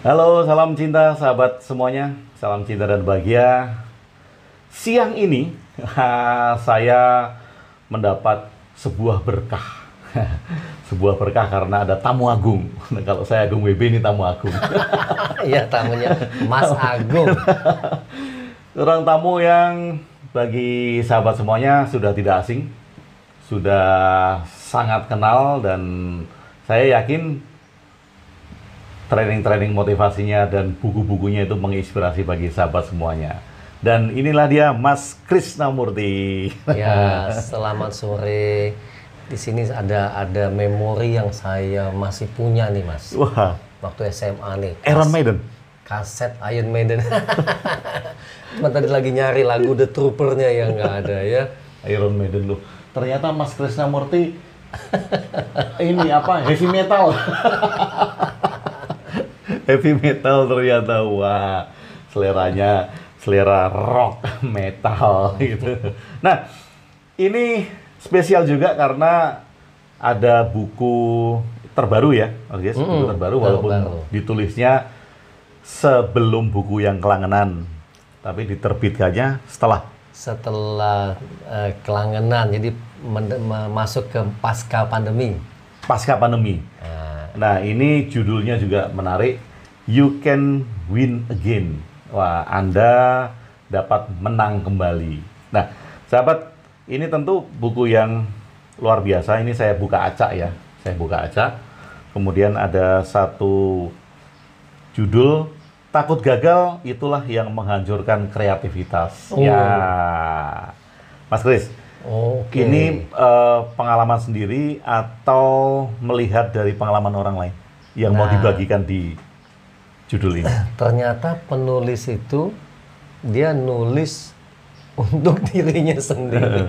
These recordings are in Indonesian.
Halo, salam cinta sahabat semuanya, salam cinta dan bahagia. Siang ini saya mendapat sebuah berkah. Sebuah berkah karena ada tamu agung. Kalau saya Agung WB, ini tamu agung. Iya, tamunya Mas Agung. Orang tamu yang bagi sahabat semuanya sudah tidak asing, sudah sangat kenal, dan saya yakin training-training motivasinya dan buku-bukunya itu menginspirasi bagi sahabat semuanya. Dan inilah dia, Mas Krisnamurti. Ya, selamat sore. Di sini ada memori yang saya masih punya nih, Mas. Wah, Waktu SMA nih. Iron Maiden. Kaset Iron Maiden. Cuma tadi lagi nyari lagu The Trooper-nya yang nggak ada ya. Iron Maiden loh. Ternyata Mas Krisnamurti ini apa? Heavy metal. Heavy metal ternyata. Wah, seleranya selera rock metal gitu. Nah, ini spesial juga karena ada buku terbaru ya, oke, buku terbaru walaupun ditulisnya sebelum buku yang Kelangenan, tapi diterbitkannya setelah Kelangenan, jadi masuk ke pasca pandemi. Pasca pandemi. Nah, ini judulnya juga menarik, You Can Win Again. Wah, Anda dapat menang kembali. Nah, sahabat, ini tentu buku yang luar biasa. Ini saya buka acak ya. Saya buka acak. Kemudian ada satu judul, Takut Gagal Itulah Yang Menghancurkan Kreativitas. Ya, Mas Kris. Ini pengalaman sendiri atau melihat dari pengalaman orang lain yang mau dibagikan di judul ini? Ternyata penulis itu dia nulis untuk dirinya sendiri.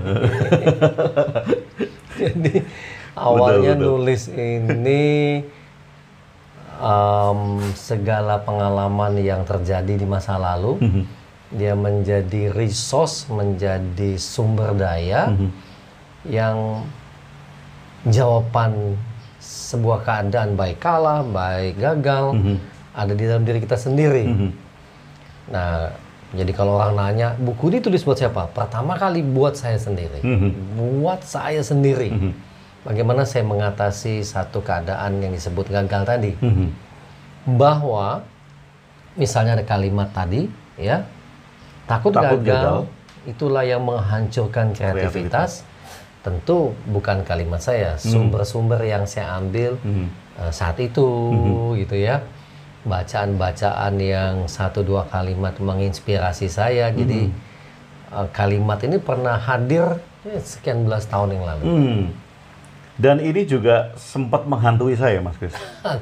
Jadi awalnya betul. Nulis ini segala pengalaman yang terjadi di masa lalu, dia menjadi resource, menjadi sumber daya yang jawaban sebuah keadaan baik kalah, baik gagal ada di dalam diri kita sendiri. Nah, jadi kalau orang nanya, buku ini tulis buat siapa? Pertama kali buat saya sendiri. Buat saya sendiri. Bagaimana saya mengatasi satu keadaan yang disebut gagal tadi. Bahwa, misalnya ada kalimat tadi, ya, takut gagal, itulah yang menghancurkan kreativitas. Tentu bukan kalimat saya. Sumber-sumber yang saya ambil saat itu, gitu ya. Bacaan-bacaan yang 1-2 kalimat menginspirasi saya. Jadi kalimat ini pernah hadir sekian belas tahun yang lalu. Dan ini juga sempat menghantui saya, Mas Kris.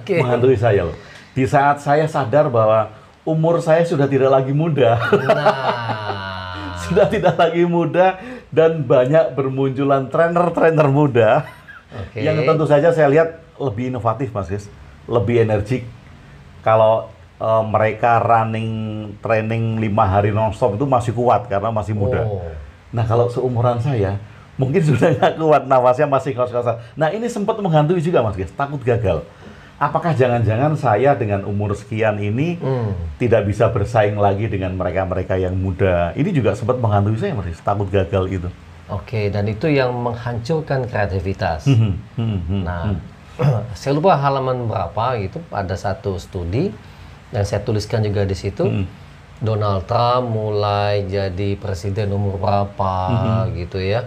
Menghantui saya loh. Di saat saya sadar bahwa umur saya sudah tidak lagi muda. Nah. Sudah tidak lagi muda, dan banyak bermunculan trainer-trainer muda yang tentu saja saya lihat lebih inovatif, Mas Kris. Lebih energik. Kalau mereka training 5 hari nonstop itu masih kuat karena masih muda. Nah, kalau seumuran saya mungkin sudah nggak kuat, nafasnya masih kos-kosan. Nah, ini sempat menghantui juga, Mas Kris, takut gagal. Apakah jangan-jangan saya dengan umur sekian ini tidak bisa bersaing lagi dengan mereka-mereka yang muda? Ini juga sempat menghantui saya, Mas Kris, takut gagal itu. Oke, dan itu yang menghancurkan kreativitas. Nah, saya lupa halaman berapa gitu, ada satu studi yang saya tuliskan juga di situ. Donald Trump mulai jadi presiden umur berapa gitu ya.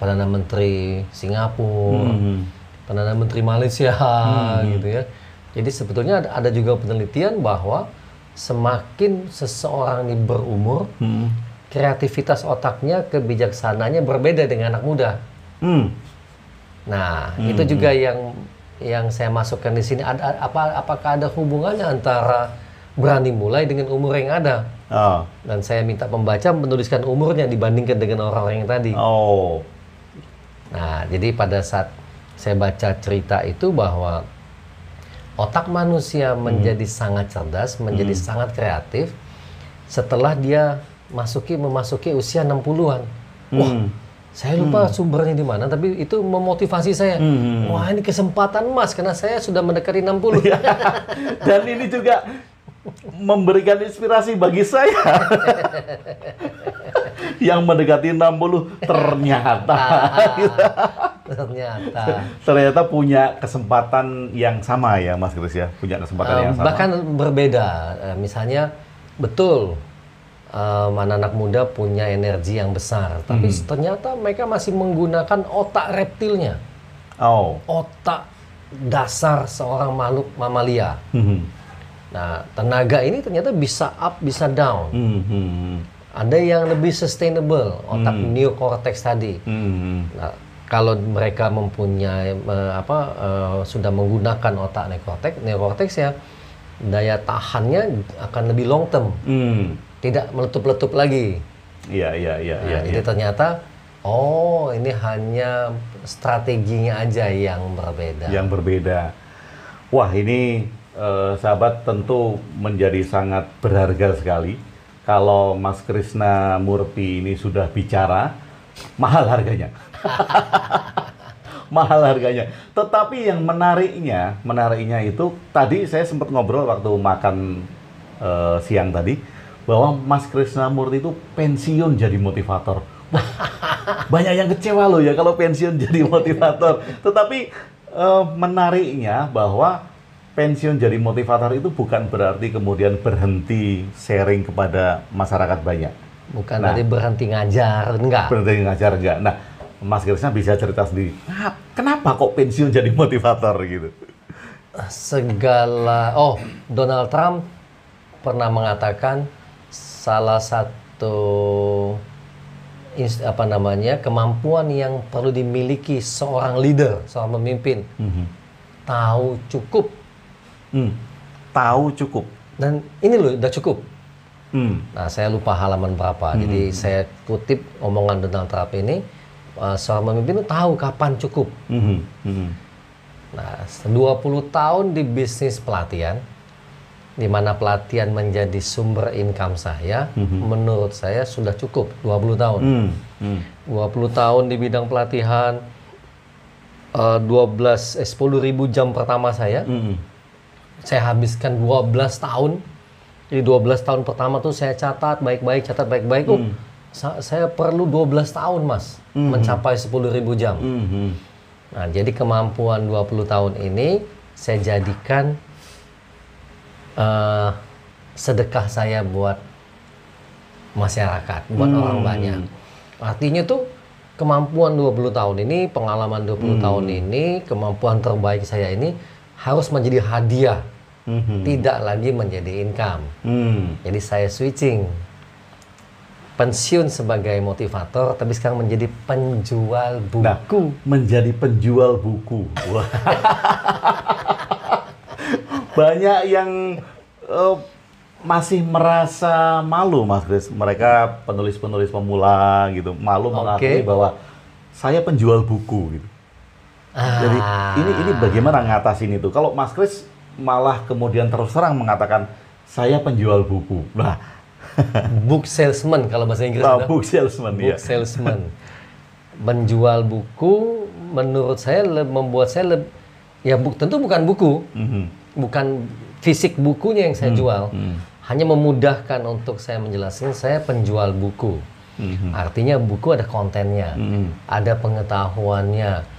Perdana Menteri Singapura, Perdana Menteri Malaysia gitu ya. Jadi sebetulnya ada juga penelitian bahwa semakin seseorang ini berumur, kreativitas otaknya, kebijaksanaannya berbeda dengan anak muda. Nah, itu juga yang saya masukkan di sini. Apakah ada hubungannya antara berani mulai dengan umur yang ada? Dan saya minta pembaca menuliskan umurnya dibandingkan dengan orang-orang yang tadi. Nah, jadi pada saat saya baca cerita itu bahwa otak manusia menjadi sangat cerdas, menjadi sangat kreatif setelah dia memasuki usia 60-an. Wah, saya lupa sumbernya di mana, tapi itu memotivasi saya. Wah, ini kesempatan emas karena saya sudah mendekati 60. Dan ini juga memberikan inspirasi bagi saya yang mendekati 60 ternyata punya kesempatan yang sama ya Mas Kris ya, punya kesempatan yang sama. Bahkan berbeda. Misalnya betul anak-anak muda punya energi yang besar, tapi ternyata mereka masih menggunakan otak reptilnya. Otak dasar seorang makhluk mamalia. Nah, tenaga ini ternyata bisa up, bisa down. Ada yang lebih sustainable, otak neocortex tadi. Nah, kalau mereka mempunyai sudah menggunakan otak neocortex ya, daya tahannya akan lebih long term, tidak meletup-letup lagi. Jadi ternyata, ini hanya strateginya aja yang berbeda. Yang berbeda. Wah, ini sahabat tentu menjadi sangat berharga sekali. Kalau Mas Krishnamurti ini sudah bicara, mahal harganya. Mahal harganya. Tetapi yang menariknya itu, tadi saya sempat ngobrol waktu makan siang tadi, bahwa Mas Krishnamurti itu pensiun jadi motivator. Banyak yang kecewa loh ya kalau pensiun jadi motivator. Tetapi menariknya bahwa pensiun jadi motivator itu bukan berarti kemudian berhenti sharing kepada masyarakat banyak. Bukan berarti berhenti ngajar, enggak. Berhenti ngajar, enggak. Nah, Mas Krisna bisa cerita sendiri, kenapa kok pensiun jadi motivator gitu? Donald Trump pernah mengatakan salah satu kemampuan yang perlu dimiliki seorang leader, seorang pemimpin, tahu cukup. Tahu cukup. Dan ini loh udah cukup. Nah, saya lupa halaman berapa. Jadi saya kutip omongan Donald Trump ini, seorang pemimpin itu tahu kapan cukup. Nah, 20 tahun di bisnis pelatihan, di mana pelatihan menjadi sumber income saya, menurut saya sudah cukup 20 tahun. 20 tahun di bidang pelatihan, 10.000 jam pertama saya habiskan 12 tahun. Jadi 12 tahun pertama tuh saya catat baik-baik. Saya perlu 12 tahun, Mas, mencapai 10.000 jam. Nah, jadi kemampuan 20 tahun ini saya jadikan sedekah saya buat masyarakat, buat orang banyak. Artinya tuh kemampuan 20 tahun ini, pengalaman 20 tahun ini, kemampuan terbaik saya ini harus menjadi hadiah, tidak lagi menjadi income. Jadi saya switching, pensiun sebagai motivator, tapi sekarang menjadi penjual buku. Nah, menjadi penjual buku. Banyak yang masih merasa malu, Mas Kris. Mereka penulis-penulis pemula gitu, malu mengakui bahwa saya penjual buku gitu. Jadi ini bagaimana ngatasin itu? Kalau Mas Kris malah kemudian terus terang mengatakan saya penjual buku. Nah, book salesman kalau bahasa Inggris. Book salesman, book salesman. Menjual buku menurut saya membuat saya tentu bukan buku, bukan fisik bukunya yang saya jual, hanya memudahkan untuk saya menjelaskan saya penjual buku. Artinya buku ada kontennya, ada pengetahuannya.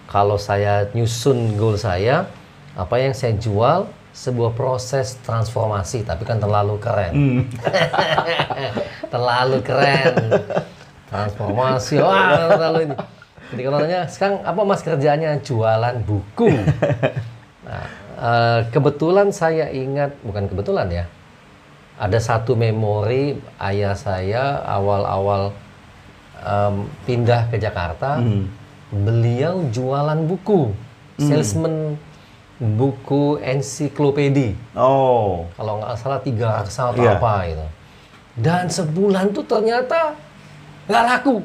Kalau saya nyusun goal saya, apa yang saya jual sebuah proses transformasi, tapi kan terlalu keren. Terlalu keren. Transformasi, terlalu ini. Jadi kalau nanya, sekarang apa Mas kerjanya? Jualan buku. Nah, kebetulan saya ingat, bukan kebetulan ya, ada satu memori ayah saya awal-awal pindah ke Jakarta. Beliau jualan buku, salesman buku ensiklopedi. Kalau nggak salah 3 raksa atau apa itu. Dan sebulan tuh ternyata nggak laku.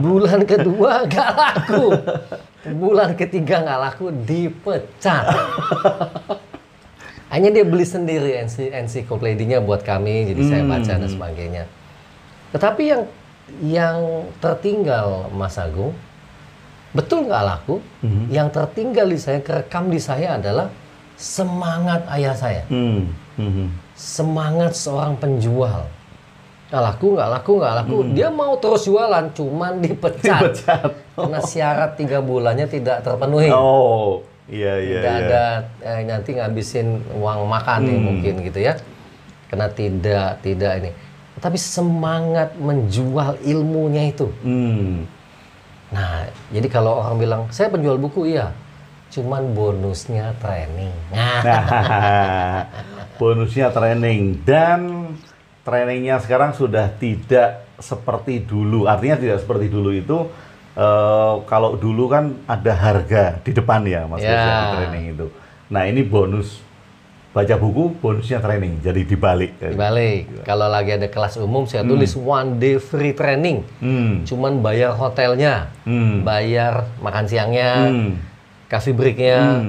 Bulan kedua nggak laku. Bulan ketiga nggak laku, dipecat. Hanya dia beli sendiri ensiklopedinya buat kami, jadi saya baca dan sebagainya. Tetapi yang yang tertinggal Mas Agung, betul nggak laku? Yang tertinggal di saya, kerekam di saya adalah semangat ayah saya. Semangat seorang penjual. Nggak laku, nggak laku, nggak laku. Dia mau terus jualan, cuman dipecat. Karena syarat 3 bulannya tidak terpenuhi. Oh, iya. Tidak ada nanti ngabisin uang makan nih mungkin gitu ya. Karena tidak ini. Tapi semangat menjual ilmunya itu. Nah, jadi kalau orang bilang, saya penjual buku, iya. Cuman bonusnya training. Bonusnya training. Dan trainingnya sekarang sudah tidak seperti dulu. Artinya tidak seperti dulu itu, kalau dulu kan ada harga di depan ya, Mas Gus, di training itu. Nah, ini bonus. Baca buku, bonusnya training. Jadi dibalik. Dibalik. Kalau lagi ada kelas umum, saya tulis 1 day free training. Cuman bayar hotelnya, bayar makan siangnya, coffee breaknya,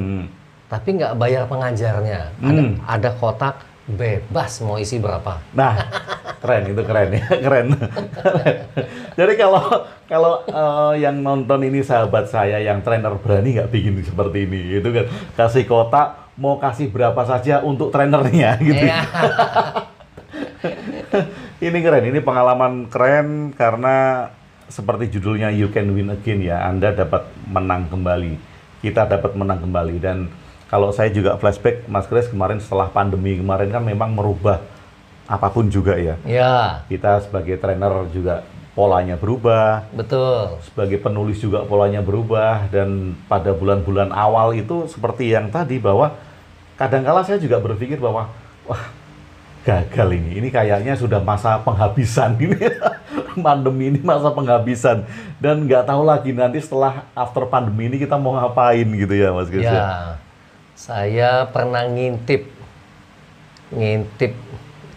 tapi nggak bayar pengajarnya. Ada kotak bebas mau isi berapa. Nah, keren, itu keren ya, keren. Jadi kalau yang nonton ini sahabat saya yang trainer berani nggak bikin seperti ini, itu kan kasih kotak, mau kasih berapa saja untuk trainernya gitu. Ini keren, ini pengalaman keren karena seperti judulnya You Can Win Again ya, Anda dapat menang kembali, kita dapat menang kembali. Dan kalau saya juga flashback, Mas Kris, kemarin setelah pandemi kemarin kan memang merubah apapun juga ya. Kita sebagai trainer juga polanya berubah. Betul. Sebagai penulis juga polanya berubah. Dan pada bulan-bulan awal itu seperti yang tadi, bahwa kadangkala saya juga berpikir bahwa wah, gagal ini. Ini kayaknya sudah masa penghabisan ini. Pandemi ini masa penghabisan. Dan nggak tahu lagi nanti setelah after pandemi ini kita mau ngapain gitu ya, Mas Gus. Ya, saya pernah ngintip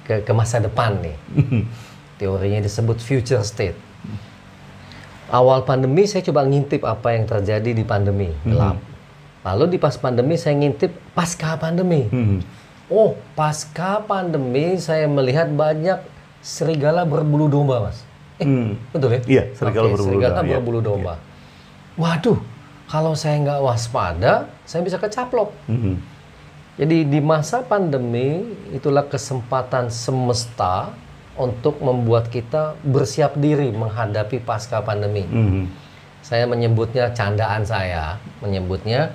ke masa depan nih. Teorinya disebut future state. Awal pandemi saya coba ngintip apa yang terjadi di pandemi, gelap. Lalu di pas pandemi saya ngintip pasca pandemi. Oh, pasca pandemi saya melihat banyak serigala berbulu domba, Mas. Betul ya? Iya, serigala berbulu domba. Waduh, kalau saya nggak waspada, saya bisa kecaplok. Jadi di masa pandemi itulah kesempatan semesta untuk membuat kita bersiap diri menghadapi pasca pandemi. Saya menyebutnya, candaan saya menyebutnya,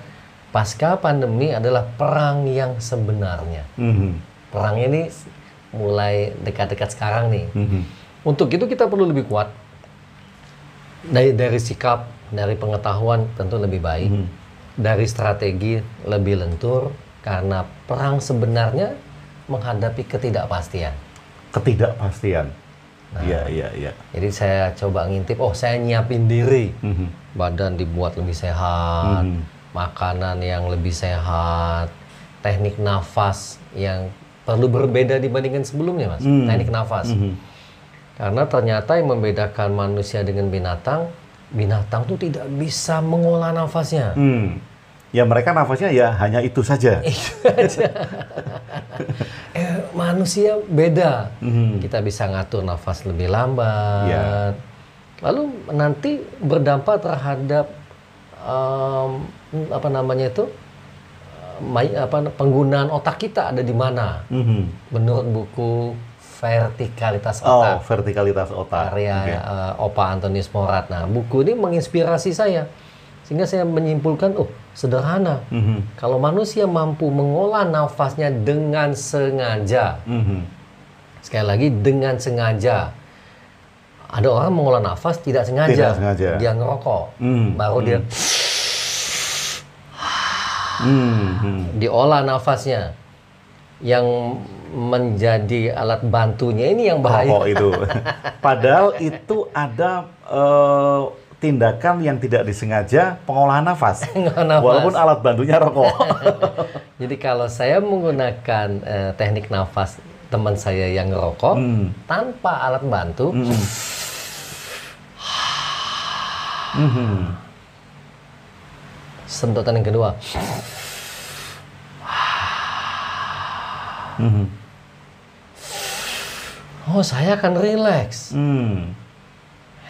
pasca pandemi adalah perang yang sebenarnya. Perang ini mulai dekat-dekat sekarang nih. Untuk itu kita perlu lebih kuat. Dari sikap, dari pengetahuan tentu lebih baik. Dari strategi lebih lentur. Karena perang sebenarnya menghadapi ketidakpastian. Ketidakpastian. Nah, iya. Jadi saya coba ngintip, saya nyiapin diri. Badan dibuat lebih sehat, makanan yang lebih sehat, teknik nafas yang perlu berbeda dibandingkan sebelumnya, Mas. Teknik nafas. Karena ternyata yang membedakan manusia dengan binatang, binatang tuh tidak bisa mengolah nafasnya. Ya mereka nafasnya ya hanya itu saja. Manusia beda. Kita bisa ngatur nafas lebih lambat. Lalu nanti berdampak terhadap penggunaan otak kita ada di mana? Menurut buku Vertikalitas Otak. Vertikalitas Otak. Karya Opa Antonius Morat. Nah, buku ini menginspirasi saya. Sehingga saya menyimpulkan, sederhana. Kalau manusia mampu mengolah nafasnya dengan sengaja. Sekali lagi, dengan sengaja. Ada orang mengolah nafas tidak sengaja. Dia ngerokok. Baru dia diolah nafasnya. Yang menjadi alat bantunya ini yang bahaya. Rokok itu. Padahal itu ada tindakan yang tidak disengaja, pengolahan nafas. Walaupun alat bantunya rokok. Jadi kalau saya menggunakan teknik nafas teman saya yang ngerokok tanpa alat bantu, sentuhan yang kedua, saya akan rileks.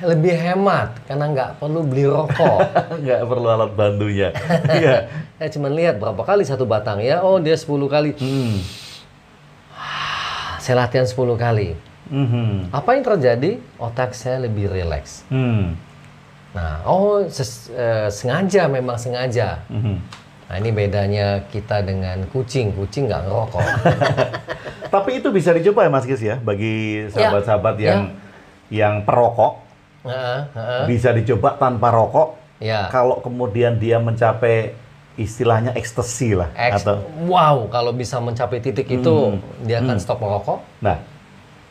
lebih hemat karena nggak perlu beli rokok. Nggak perlu alat bantunya. Iya. Saya cuma lihat berapa kali satu batang ya. Oh dia 10 kali. Saya latihan 10 kali. Apa yang terjadi? Otak saya lebih rileks. Nah, sengaja, memang sengaja. Nah, ini bedanya kita dengan kucing. Kucing nggak ngerokok. Tapi itu bisa dicoba ya Mas Kris ya, bagi sahabat-sahabat yang perokok. Bisa dicoba tanpa rokok. Ya. Kalau kemudian dia mencapai istilahnya ekstasi lah. Wow, kalau bisa mencapai titik itu, dia akan stop merokok. Nah,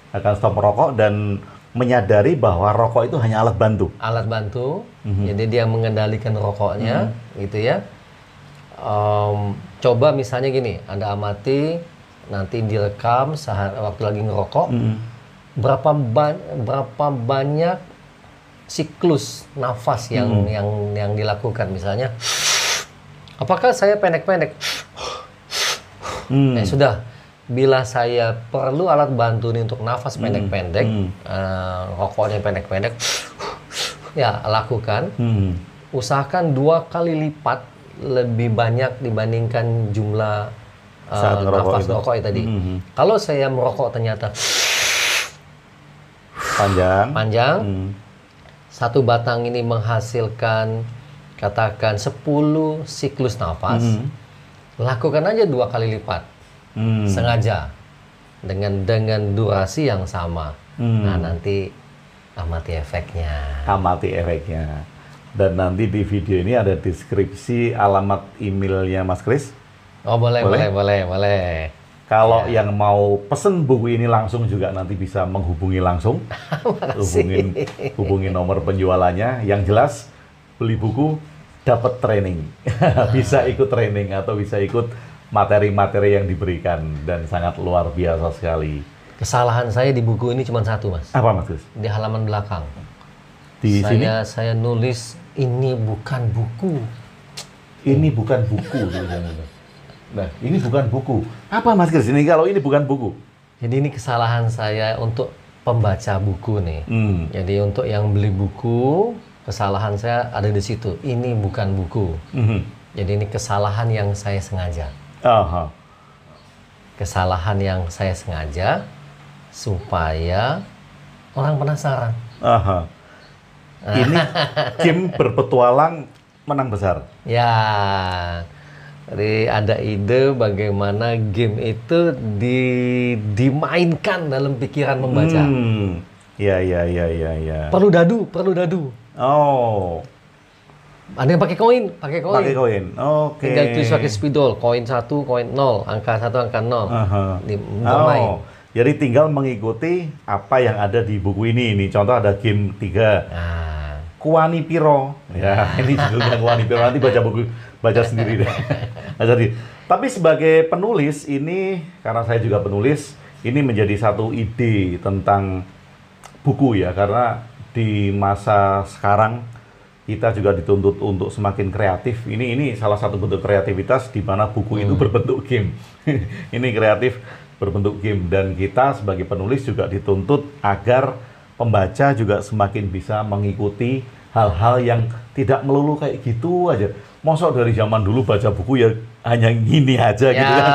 akan stop merokok dan menyadari bahwa rokok itu hanya alat bantu. Alat bantu, jadi dia mengendalikan rokoknya, gitu ya. Coba misalnya gini, Anda amati, nanti direkam waktu lagi ngerokok, berapa banyak siklus nafas yang dilakukan, misalnya, apakah saya pendek-pendek? Sudah. Bila saya perlu alat bantu nih untuk nafas pendek-pendek, rokoknya pendek-pendek, ya lakukan. Usahakan 2 kali lipat lebih banyak dibandingkan jumlah nafas rokok tadi. Kalau saya merokok ternyata panjang, satu batang ini menghasilkan katakan 10 siklus nafas, lakukan aja 2 kali lipat. Sengaja dengan durasi yang sama. Nah, nanti amati efeknya. Dan nanti di video ini ada deskripsi alamat emailnya Mas Kris. Oh, boleh. Kalau yang mau pesen buku ini langsung juga nanti bisa menghubungi langsung. hubungin nomor penjualannya. Yang jelas beli buku dapat training. Bisa ikut training atau bisa ikut materi-materi yang diberikan, dan sangat luar biasa sekali. Kesalahan saya di buku ini cuma satu, Mas. Apa, Mas Gus? Di halaman belakang. Sini? Saya nulis ini bukan buku. Ini bukan buku. Nah, ini bukan buku. Apa, Mas Gus? Ini kalau ini bukan buku. Jadi ini kesalahan saya untuk pembaca buku nih. Jadi untuk yang beli buku, kesalahan saya ada di situ. Ini bukan buku. Jadi ini kesalahan yang saya sengaja. Kesalahan yang saya sengaja supaya orang penasaran. Ini game berpetualang menang besar. Ya, jadi ada ide bagaimana game itu dimainkan dalam pikiran membaca. Ya. Perlu dadu. Oh. Ada yang pakai koin. Oke. Tinggal tulis pakai spidol, koin 1, koin 0, angka 1, angka 0. Bermain. Jadi tinggal mengikuti apa yang ada di buku ini. Ini contoh ada game 3. Kuani Piro. Ya, ini judulnya Kuani Piro. Nanti baca sendiri deh. Tapi sebagai penulis ini, karena saya juga penulis, ini menjadi satu ide tentang buku ya, karena di masa sekarang kita juga dituntut untuk semakin kreatif. Ini salah satu bentuk kreativitas di mana buku itu berbentuk game. Ini kreatif berbentuk game, dan kita sebagai penulis juga dituntut agar pembaca juga semakin bisa mengikuti hal-hal yang tidak melulu kayak gitu aja. Mosok dari zaman dulu baca buku ya hanya gini aja gitu kan.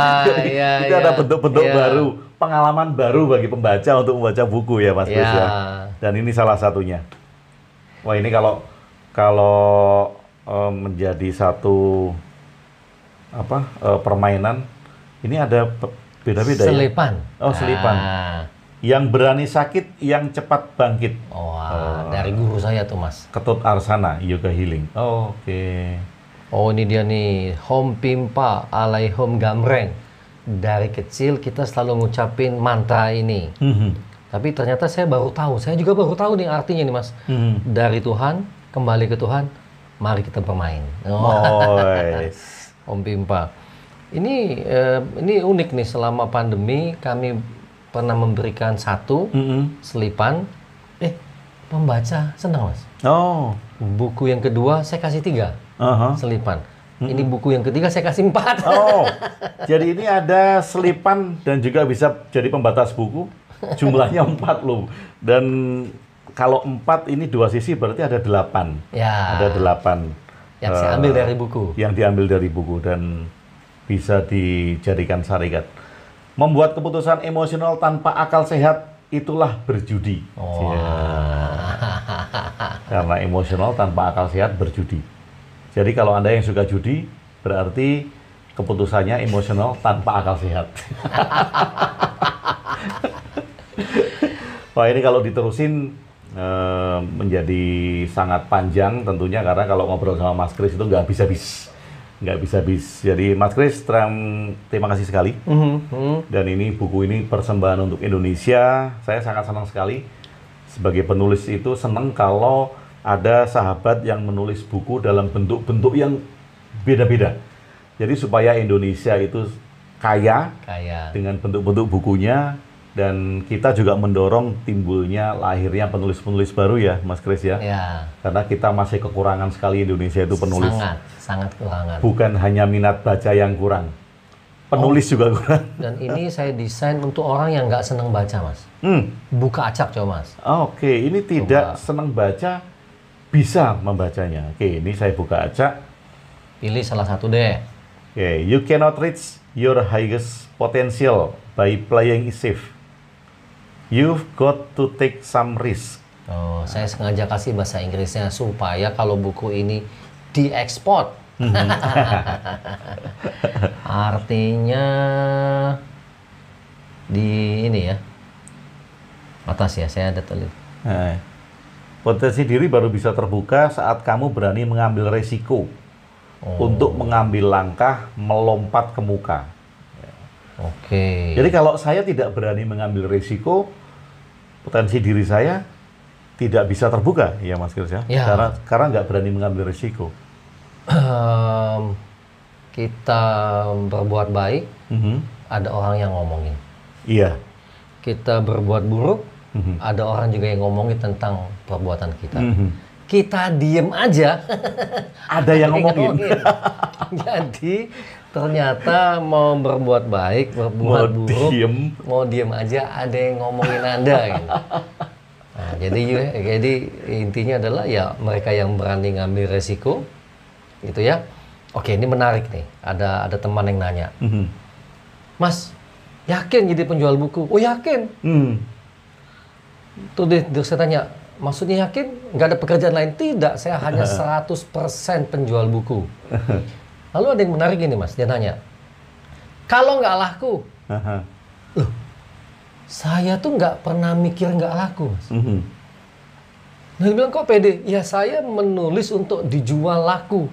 Itu ada bentuk-bentuk baru, pengalaman baru bagi pembaca untuk membaca buku ya Mas Kris ya. Dan ini salah satunya. Wah, ini kalau menjadi satu permainan, ini ada beda-beda Selipan. Ya? Selipan. Yang berani sakit, yang cepat bangkit. Dari guru saya tuh, Mas. Ketut Arsana, Yoga Healing. Oke. Oh, ini dia nih, Hom Pimpa Alaihom Gamreng. Dari kecil kita selalu ngucapin mantra ini. Tapi ternyata saya baru tahu. Saya juga baru tahu nih artinya nih, Mas. Dari Tuhan, kembali ke Tuhan, mari kita bermain. Om Pimpa. Ini unik nih, selama pandemi kami pernah memberikan satu selipan. Pembaca senang, Mas. Buku yang kedua saya kasih 3 selipan. Ini buku yang ketiga saya kasih 4. Jadi ini ada selipan dan juga bisa jadi pembatas buku. Jumlahnya 4 loh. Dan kalau 4 ini 2 sisi berarti ada 8. Ya. Ada 8. Yang saya ambil dari buku. Yang diambil dari buku dan bisa dijadikan syariat. Membuat keputusan emosional tanpa akal sehat itulah berjudi. Oh. Ya. Karena emosional tanpa akal sehat berjudi. Jadi kalau Anda yang suka judi, berarti keputusannya emosional tanpa akal sehat. Wah, ini kalau diterusin menjadi sangat panjang tentunya, karena kalau ngobrol sama Mas Kris itu nggak habis-habis. Nggak habis-habis. Jadi Mas Kris, terima kasih sekali. Dan ini buku ini persembahan untuk Indonesia. Saya sangat senang sekali. Sebagai penulis itu senang kalau ada sahabat yang menulis buku dalam bentuk-bentuk yang beda-beda. Jadi supaya Indonesia itu kaya. Dengan bentuk-bentuk bukunya. Dan kita juga mendorong timbulnya, lahirnya penulis-penulis baru ya, Mas Kris ya. Ya. Karena kita masih kekurangan sekali Indonesia itu penulis. Sangat kekurangan. Bukan hanya minat baca yang kurang, penulis juga kurang. Dan ini saya desain untuk orang yang nggak senang baca, Mas. Buka acak coba, Mas. Oke, ini tidak senang baca, bisa membacanya. Oke, ini saya buka acak. Pilih salah satu deh. Oke, you cannot reach your highest potential by playing it safe. You've got to take some risk. Oh, saya sengaja kasih bahasa Inggrisnya supaya kalau buku ini diekspor. Artinya di ini ya. Atas ya, saya ada tulis. Nah, potensi diri baru bisa terbuka saat kamu berani mengambil resiko untuk mengambil langkah melompat ke muka. Oke. Jadi kalau saya tidak berani mengambil risiko, potensi diri saya tidak bisa terbuka, ya Mas Kris ya. Karena nggak berani mengambil risiko. Kita berbuat baik, ada orang yang ngomongin. Iya. Kita berbuat buruk, ada orang juga yang ngomongin tentang perbuatan kita. Kita diem aja, ada yang ngomongin. Jadi ternyata mau berbuat baik, berbuat buruk, mau diem aja, ada yang ngomongin Anda. Gitu. Nah, jadi intinya adalah ya mereka yang berani ngambil resiko, gitu ya. Oke, ini menarik nih. Ada teman yang nanya, Mas, yakin jadi penjual buku? Oh yakin. Tuh deh, saya tanya, maksudnya yakin? Nggak ada pekerjaan lain? Tidak, saya hanya 100% penjual buku. Lalu ada yang menarik ini Mas, dia nanya, kalau nggak laku, loh, saya tuh nggak pernah mikir nggak laku Mas. Nah, dia bilang, kok pede? Ya saya menulis untuk dijual laku.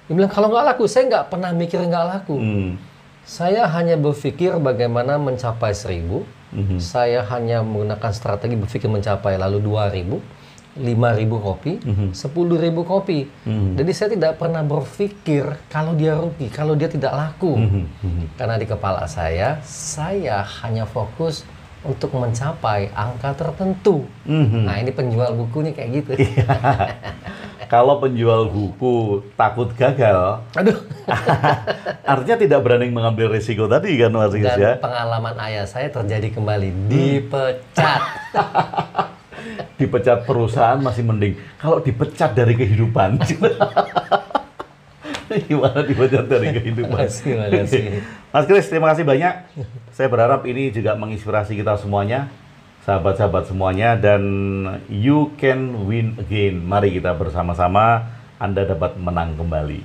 Dia bilang, kalau nggak laku, saya nggak pernah mikir nggak laku. Saya hanya berpikir bagaimana mencapai 1000. Saya hanya menggunakan strategi berpikir mencapai lalu 2000. 5.000 kopi, 10.000 kopi. Jadi saya tidak pernah berpikir kalau dia rugi, kalau dia tidak laku. Karena di kepala saya hanya fokus untuk mencapai angka tertentu. Nah, ini penjual buku nih kayak gitu. Kalau penjual buku takut gagal, artinya tidak berani mengambil risiko tadi kan Mas Kris ya. Dan pengalaman ayah saya terjadi kembali, dipecat. Dipecat perusahaan masih mending. Kalau dipecat dari kehidupan, gimana dipecat dari kehidupan? Makasih. Mas Kris, terima kasih banyak. Saya berharap ini juga menginspirasi kita semuanya, sahabat-sahabat semuanya, dan you can win again. Mari kita bersama-sama, Anda dapat menang kembali.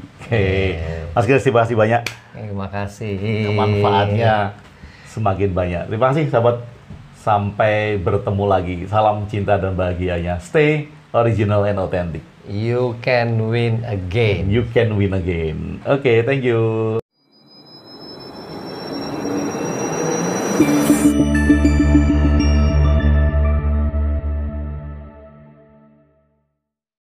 Mas Kris, terima kasih banyak. Terima kasih. Manfaatnya semakin banyak. Terima kasih, sahabat. Sampai bertemu lagi. Salam cinta dan bahagianya. Stay original and authentic. You can win again. You can win again. Oke, thank you.